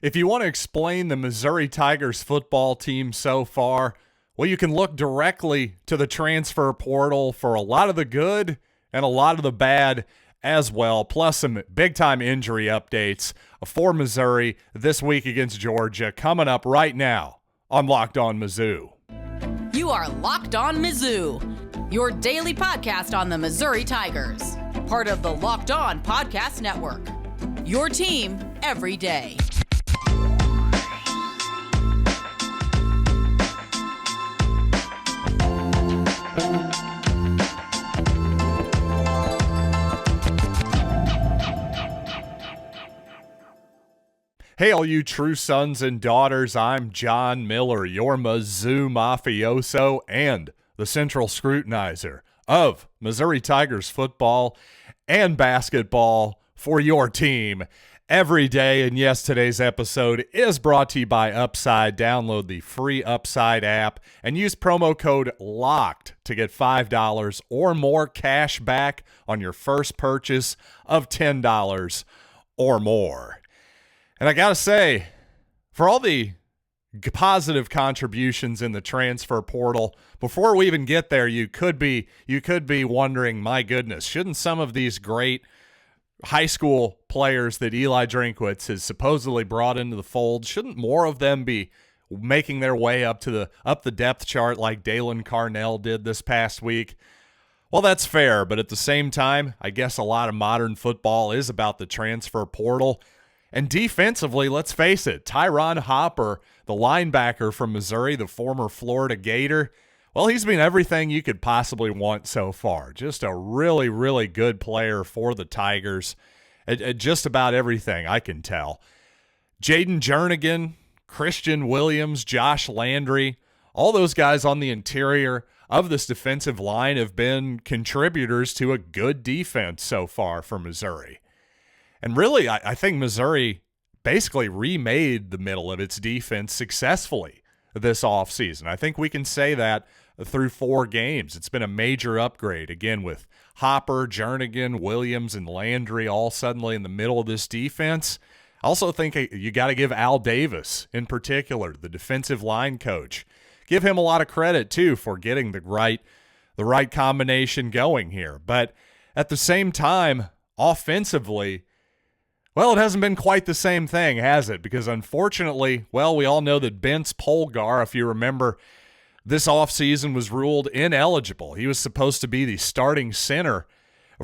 If you want to explain the Missouri Tigers football team so far, well, you can look directly to the transfer portal for a lot of the good and a lot of the bad as well, plus some big-time injury updates for Missouri this week against Georgia coming up right now on Locked On Mizzou. You are Locked On Mizzou, your daily podcast on the Missouri Tigers, part of the Locked On Podcast Network, your team every day. Hey, all you true sons and daughters, I'm John Miller, your Mizzou mafioso and the central scrutinizer of Missouri Tigers football and basketball for your team every day. And yes, today's episode is brought to you by Upside. Download the free Upside app and use promo code LOCKED to get $5 or more cash back on your first purchase of $10 or more. And I got to say, for all the positive contributions in the transfer portal, before we even get there, you could be wondering, my goodness, shouldn't some of these great high school players that Eli Drinkwitz has supposedly brought into the fold, shouldn't more of them be making their way up the depth chart like Dalen Carnell did this past week? Well, that's fair, but at the same time, I guess a lot of modern football is about the transfer portal. And defensively, let's face it, Tyron Hopper, the linebacker from Missouri, the former Florida Gator, well, he's been everything you could possibly want so far. Just a really, really good player for the Tigers at just about everything I can tell. Jaden Jernigan, Christian Williams, Josh Landry, all those guys on the interior of this defensive line have been contributors to a good defense so far for Missouri. And really, I think Missouri basically remade the middle of its defense successfully this offseason. I think we can say that through 4 games. It's been a major upgrade, again, with Hopper, Jernigan, Williams, and Landry all suddenly in the middle of this defense. I also think you got to give Al Davis, in particular, the defensive line coach, give him a lot of credit, too, for getting the right combination going here. But at the same time, offensively, well, it hasn't been quite the same thing, has it? Because unfortunately, well, we all know that Bence Polgar, if you remember, this offseason was ruled ineligible. He was supposed to be the starting center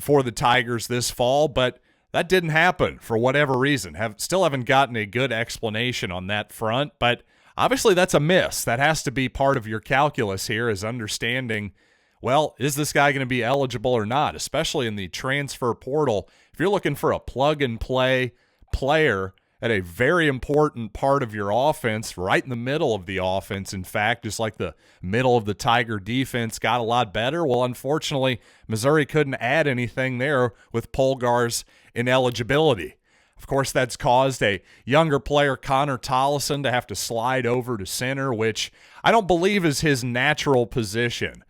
for the Tigers this fall, but that didn't happen for whatever reason. Still haven't gotten a good explanation on that front, but obviously that's a miss. That has to be part of your calculus here, is understanding, well, is this guy going to be eligible or not, especially in the transfer portal? If you're looking for a plug-and-play player at a very important part of your offense, right in the middle of the offense, in fact, just like the middle of the Tiger defense got a lot better, well, unfortunately, Missouri couldn't add anything there with Polgar's ineligibility. Of course, that's caused a younger player, Connor Tollison, to have to slide over to center, which I don't believe is his natural position.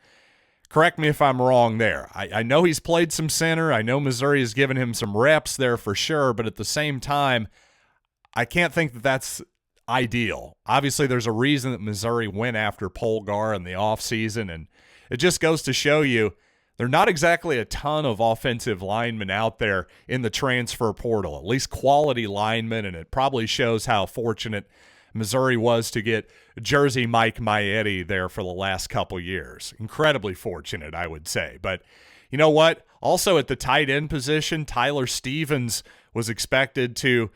Correct me if I'm wrong there. I know he's played some center. I know Missouri has given him some reps there for sure, but at the same time, I can't think that that's ideal. Obviously, there's a reason that Missouri went after Polgar in the offseason, and it just goes to show you there are not exactly a ton of offensive linemen out there in the transfer portal, at least quality linemen, and it probably shows how fortunate Missouri was to get Jersey Mike Maietti there for the last couple years. Incredibly fortunate, I would say. But you know what? Also at the tight end position, Tyler Stevens was expected to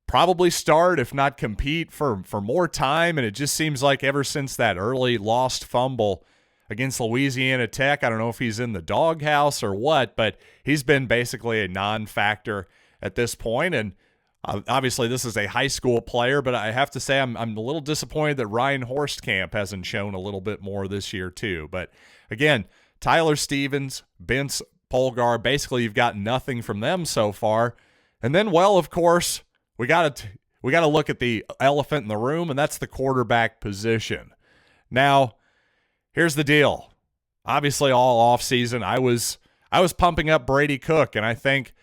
probably start, if not compete, for more time. And it just seems like ever since that early lost fumble against Louisiana Tech, I don't know if he's in the doghouse or what, but he's been basically a non-factor at this point. And obviously, this is a high school player, but I have to say I'm a little disappointed that Ryan Horstkamp hasn't shown a little bit more this year too. But again, Tyler Stevens, Bence Polgar, basically you've got nothing from them so far. And then, well, of course, we got to look at the elephant in the room, and that's the quarterback position. Now, here's the deal. Obviously, all offseason, I was pumping up Brady Cook, and I think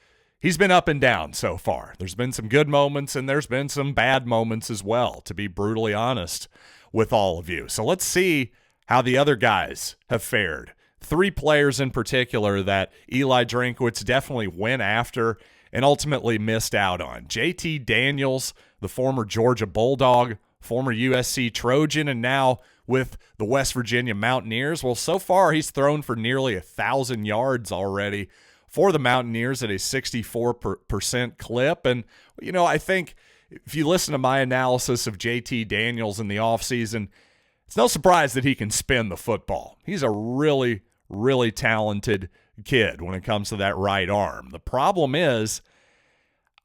he's been up and down so far. There's been some good moments and there's been some bad moments as well, to be brutally honest with all of you. So let's see how the other guys have fared. 3 players in particular that Eli Drinkwitz definitely went after and ultimately missed out on. JT Daniels, the former Georgia Bulldog, former USC Trojan, and now with the West Virginia Mountaineers. Well, so far he's thrown for nearly 1,000 yards already for the Mountaineers at a 64% clip. And, you know, I think if you listen to my analysis of JT Daniels in the offseason, it's no surprise that he can spin the football. He's a really, really talented kid when it comes to that right arm. The problem is,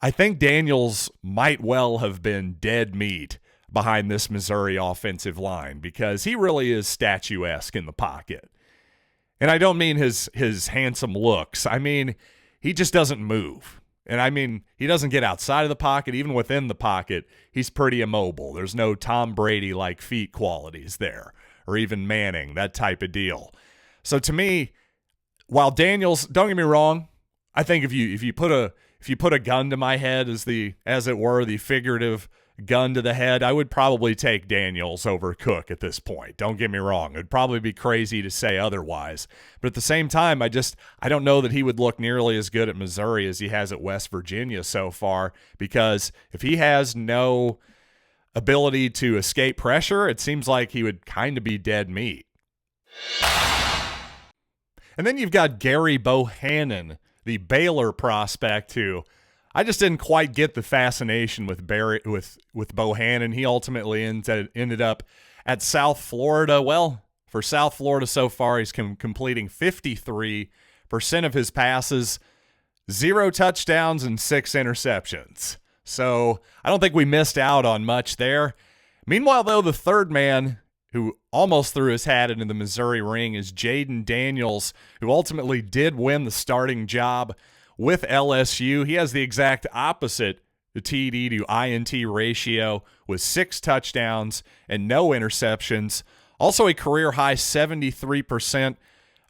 I think Daniels might well have been dead meat behind this Missouri offensive line because he really is statuesque in the pocket. And I don't mean his handsome looks. I mean, he just doesn't move. And I mean, he doesn't get outside of the pocket. Even within the pocket, he's pretty immobile. There's no Tom Brady-like feet qualities there, or even Manning, that type of deal. So to me, while Daniels, don't get me wrong, I think if you put a gun to my head, as it were, the figurative gun to the head, I would probably take Daniels over Cook at this point. Don't get me wrong. It'd probably be crazy to say otherwise. But at the same time, I don't know that he would look nearly as good at Missouri as he has at West Virginia so far, because if he has no ability to escape pressure, it seems like he would kind of be dead meat. And then you've got Gerry Bohanon, the Baylor prospect, who I just didn't quite get the fascination with Bohanon. He ultimately ended up at South Florida. Well, for South Florida so far, he's completing 53% of his passes, 0 touchdowns, and 6 interceptions. So I don't think we missed out on much there. Meanwhile, though, the third man who almost threw his hat into the Missouri ring is Jayden Daniels, who ultimately did win the starting job with LSU. He has the exact opposite the TD to INT ratio with 6 touchdowns and no interceptions. Also a career-high 73%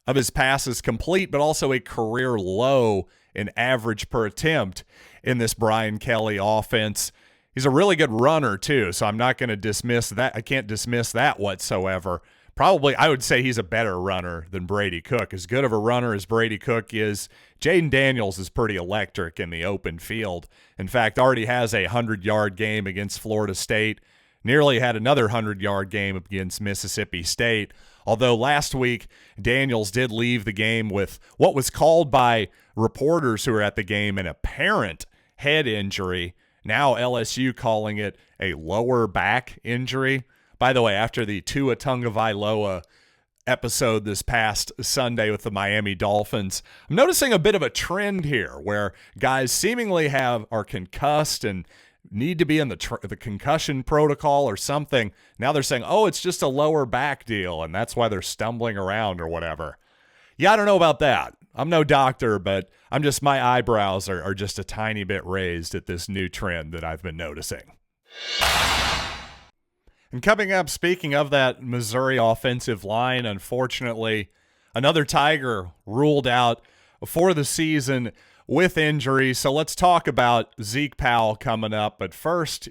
of his passes complete, but also a career low in average per attempt in this Brian Kelly offense. He's a really good runner, too, so I'm not going to dismiss that. I can't dismiss that whatsoever. Probably, I would say he's a better runner than Brady Cook. As good of a runner as Brady Cook is, Jayden Daniels is pretty electric in the open field. In fact, already has a 100-yard game against Florida State, nearly had another 100-yard game against Mississippi State. Although last week, Daniels did leave the game with what was called by reporters who were at the game an apparent head injury. Now LSU calling it a lower back injury. By the way, after the Tua Tagovailoa episode this past Sunday with the Miami Dolphins, I'm noticing a bit of a trend here where guys seemingly are concussed and need to be in the concussion protocol or something. Now they're saying, oh, it's just a lower back deal, and that's why they're stumbling around or whatever. Yeah, I don't know about that. I'm no doctor, but my eyebrows are just a tiny bit raised at this new trend that I've been noticing. And coming up, speaking of that Missouri offensive line, unfortunately, another Tiger ruled out for the season with injury. So let's talk about Zeke Powell coming up. But first,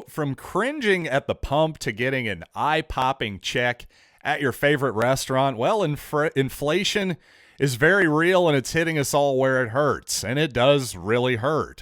from cringing at the pump to getting an eye-popping check at your favorite restaurant, well, inflation is very real and it's hitting us all where it hurts. And it does really hurt.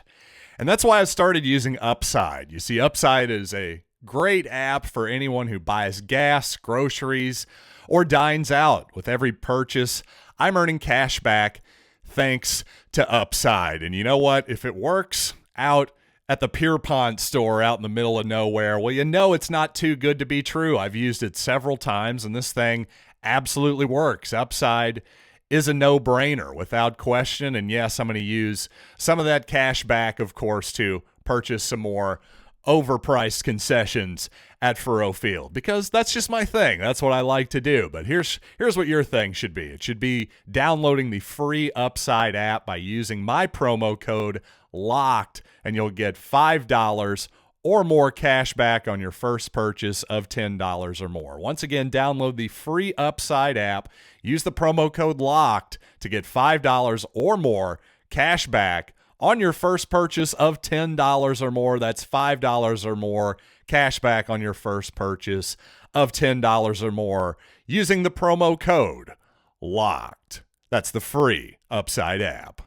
And that's why I started using Upside. You see, Upside is a great app for anyone who buys gas, groceries, or dines out. With every purchase, I'm earning cash back thanks to Upside. And you know what? If it works out at the Pierpont store out in the middle of nowhere, well, it's not too good to be true. I've used it several times, and this thing absolutely works. Upside is a no-brainer without question. And yes, I'm going to use some of that cash back, of course, to purchase some more overpriced concessions at Furrow Field, because that's just my thing. That's what I like to do. But here's what your thing should be. It should be downloading the free Upside app by using my promo code LOCKED, and you'll get $5 or more cash back on your first purchase of $10 or more. Once again, download the free Upside app, use the promo code LOCKED to get $5 or more cash back on your first purchase of $10 or more. That's $5 or more. Cash back on your first purchase of $10 or more using the promo code LOCKED. That's the free Upside app.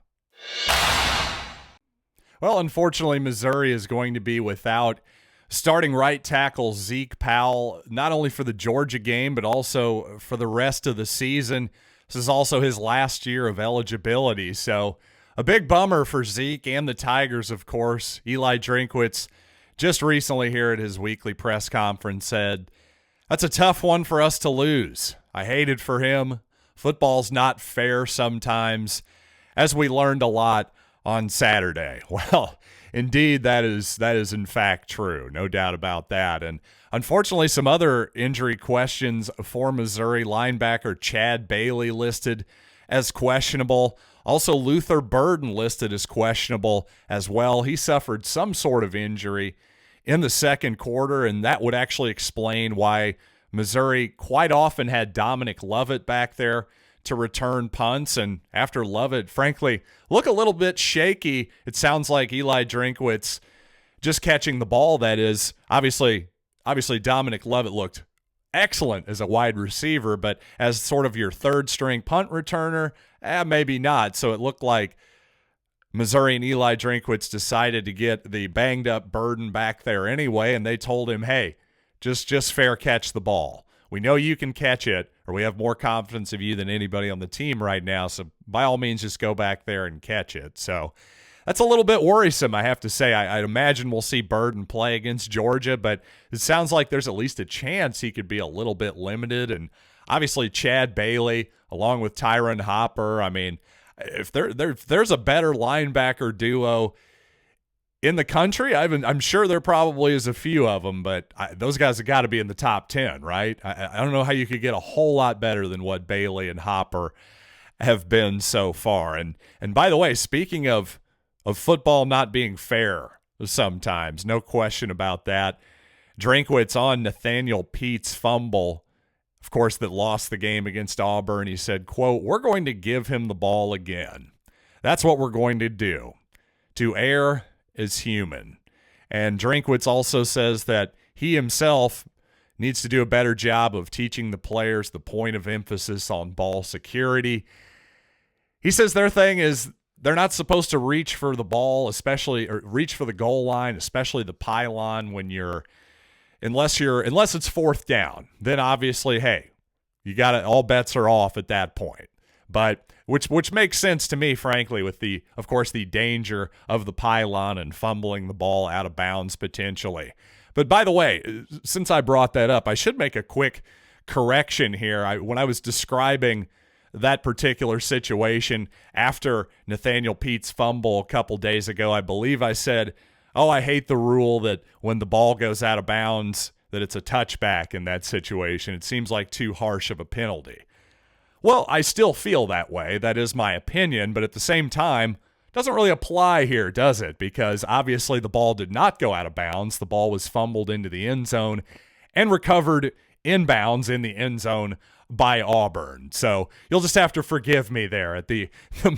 Well, unfortunately, Missouri is going to be without starting right tackle Zeke Powell, not only for the Georgia game, but also for the rest of the season. This is also his last year of eligibility, so a big bummer for Zeke and the Tigers, of course. Eli Drinkwitz just recently here at his weekly press conference said, "That's a tough one for us to lose. I hate it for him. Football's not fair sometimes," as we learned a lot on Saturday. Well, indeed, that is in fact true. No doubt about that. And unfortunately, some other injury questions for Missouri. Linebacker Chad Bailey listed as questionable. Also, Luther Burden listed as questionable as well. He suffered some sort of injury in the second quarter, and that would actually explain why Missouri quite often had Dominic Lovett back there to return punts. And after Lovett, frankly, look a little bit shaky, it sounds like Eli Drinkwitz just catching the ball, that is. Obviously Dominic Lovett looked excellent as a wide receiver, but as sort of your third-string punt returner, maybe not. So it looked like Missouri and Eli Drinkwitz decided to get the banged-up Burden back there anyway, and they told him, hey, just fair catch the ball. We know you can catch it, or we have more confidence of you than anybody on the team right now, so by all means, just go back there and catch it. So that's a little bit worrisome, I have to say. I'd imagine we'll see Burden play against Georgia, but it sounds like there's at least a chance he could be a little bit limited. And obviously Chad Bailey, along with Tyron Hopper, I mean, if there's a better linebacker duo in the country, I'm sure there probably is a few of them, but those guys have got to be in the top 10, right? I don't know how you could get a whole lot better than what Bailey and Hopper have been so far. And by the way, speaking of football not being fair sometimes, no question about that, Drinkwitz on Nathaniel Pete's fumble, of course, that lost the game against Auburn. He said, quote, "We're going to give him the ball again. That's what we're going to do. To err is human." And Drinkwitz also says that he himself needs to do a better job of teaching the players the point of emphasis on ball security. He says their thing is they're not supposed to reach for the ball, or reach for the goal line, especially the pylon unless it's fourth down. Then obviously, hey, you got it. All bets are off at that point. But which makes sense to me, frankly, with the danger of the pylon and fumbling the ball out of bounds potentially. But by the way, since I brought that up, I should make a quick correction here. When I was describing that particular situation after Nathaniel Pete's fumble a couple days ago, I believe I said, I hate the rule that when the ball goes out of bounds, that it's a touchback in that situation. It seems like too harsh of a penalty. Well, I still feel that way. That is my opinion, but at the same time, it doesn't really apply here, does it? Because obviously the ball did not go out of bounds. The ball was fumbled into the end zone and recovered inbounds in the end zone by Auburn. So you'll just have to forgive me there. At the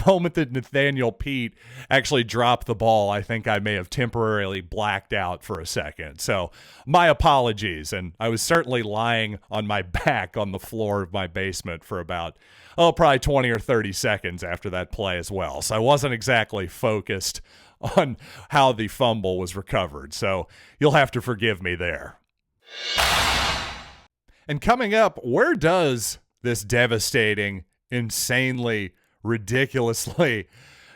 moment that Nathaniel Pete actually dropped the ball, I think I may have temporarily blacked out for a second. So my apologies. And I was certainly lying on my back on the floor of my basement for about, probably 20 or 30 seconds after that play as well. So I wasn't exactly focused on how the fumble was recovered. So you'll have to forgive me there. And coming up, where does this devastating, insanely, ridiculously,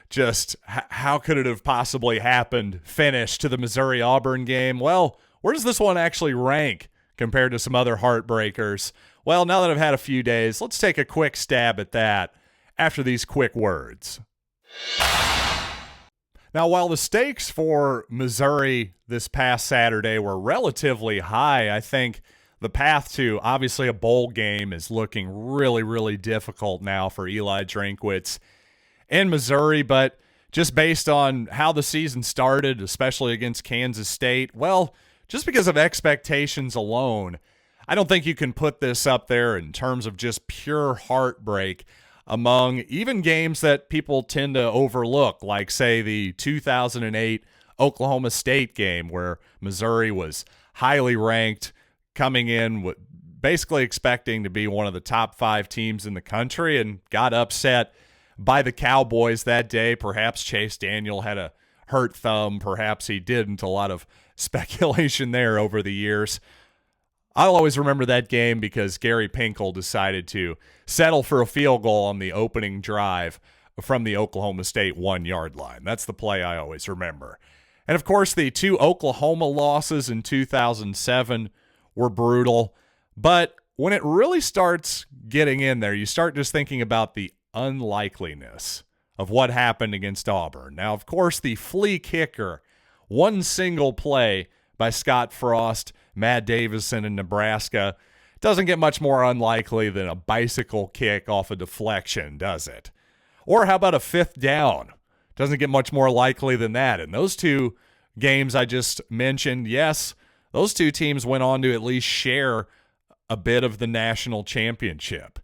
just how could it have possibly happened, finish to the Missouri-Auburn game? Well, where does this one actually rank compared to some other heartbreakers? Well, now that I've had a few days, let's take a quick stab at that after these quick words. Now, while the stakes for Missouri this past Saturday were relatively high, I think the path to obviously a bowl game is looking really, really difficult now for Eli Drinkwitz in Missouri. But just based on how the season started, especially against Kansas State, well, just because of expectations alone, I don't think you can put this up there in terms of just pure heartbreak. among even games that people tend to overlook, like, say, the 2008 Oklahoma State game where Missouri was highly ranked, coming in with basically expecting to be one of the top 5 teams in the country, and got upset by the Cowboys that day. Perhaps Chase Daniel had a hurt thumb. Perhaps he didn't. A lot of speculation there over the years. I'll always remember that game because Gary Pinkel decided to settle for a field goal on the opening drive from the Oklahoma State 1-yard line. That's the play I always remember. And, of course, the 2 Oklahoma losses in 2007 were brutal. But when it really starts getting in there, you start just thinking about the unlikeliness of what happened against Auburn. Now, of course, the flea kicker, one single play by Scott Frost, Matt Davison in Nebraska, doesn't get much more unlikely than a bicycle kick off a deflection, does it? Or how about a 5th down? Doesn't get much more likely than that. And those 2 games I just mentioned, yes, those 2 teams went on to at least share a bit of the national championship.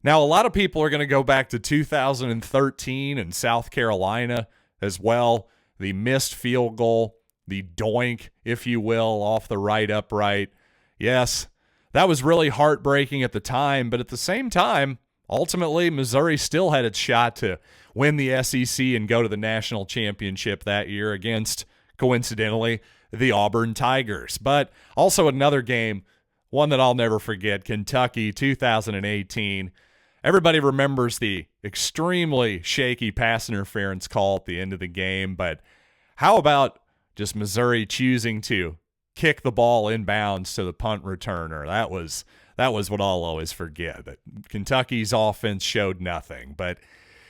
Now, a lot of people are going to go back to 2013 in South Carolina as well. The missed field goal, the doink, if you will, off the right upright. Yes, that was really heartbreaking at the time, but at the same time, ultimately, Missouri still had its shot to win the SEC and go to the national championship that year against, coincidentally, the Auburn Tigers. But also another game, one that I'll never forget, Kentucky 2018. Everybody remembers the extremely shaky pass interference call at the end of the game, but how about just Missouri choosing to kick the ball inbounds to the punt returner? That was what I'll always forget. That Kentucky's offense showed nothing. But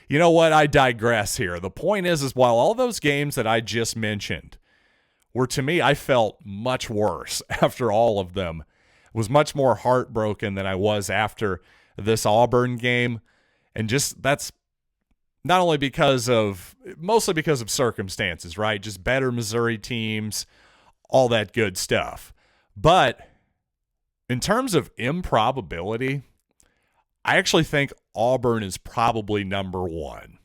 you know what? I digress here. The point is while all those games that I just mentioned were, to me, I felt much worse after all of them, was much more heartbroken than I was after this Auburn game. And just that's not only mostly because of circumstances, right? Just better Missouri teams, all that good stuff. But in terms of improbability, I actually think Auburn is probably number 1.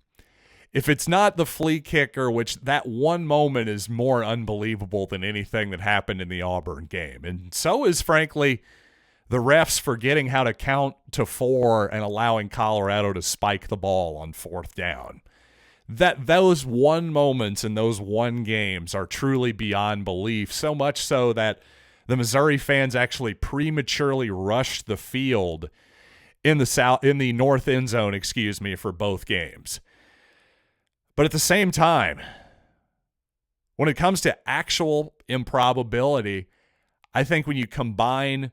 If it's not the flea kicker, which that one moment is more unbelievable than anything that happened in the Auburn game. And so is, frankly, the refs forgetting how to count to 4 and allowing Colorado to spike the ball on 4th down. Those one moments in those one games are truly beyond belief, so much so that the Missouri fans actually prematurely rushed the field in the north end zone, for both games. But at the same time, when it comes to actual improbability, I think when you combine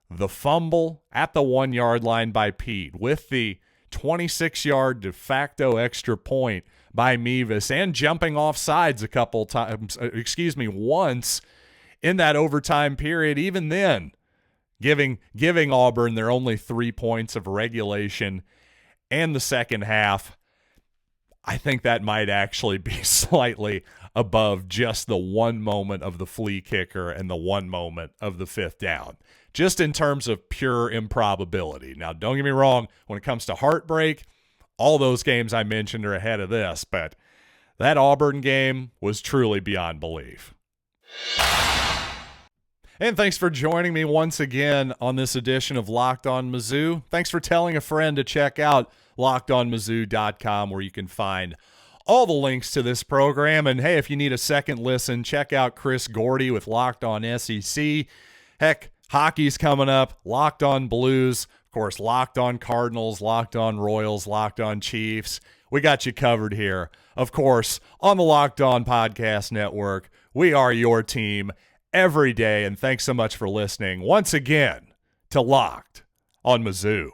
the fumble at the 1-yard line by Pete with the 26-yard de facto extra point by Mevis and jumping off sides a couple times, once in that overtime period, even then, giving Auburn their only 3 points of regulation and the second half, I think that might actually be slightly above just the one moment of the flea kicker and the one moment of the 5th down, just in terms of pure improbability. Now, don't get me wrong, when it comes to heartbreak, all those games I mentioned are ahead of this, but that Auburn game was truly beyond belief. And thanks for joining me once again on this edition of Locked On Mizzou. Thanks for telling a friend to check out LockedOnMizzou.com, where you can find all the links to this program. And hey, if you need a second listen, check out Chris Gordy with Locked On SEC. Heck, hockey's coming up. Locked On Blues, of course, Locked On Cardinals, Locked On Royals, Locked On Chiefs. We got you covered here. Of course, on the Locked On Podcast Network, we are your team every day. And thanks so much for listening once again to Locked On Mizzou.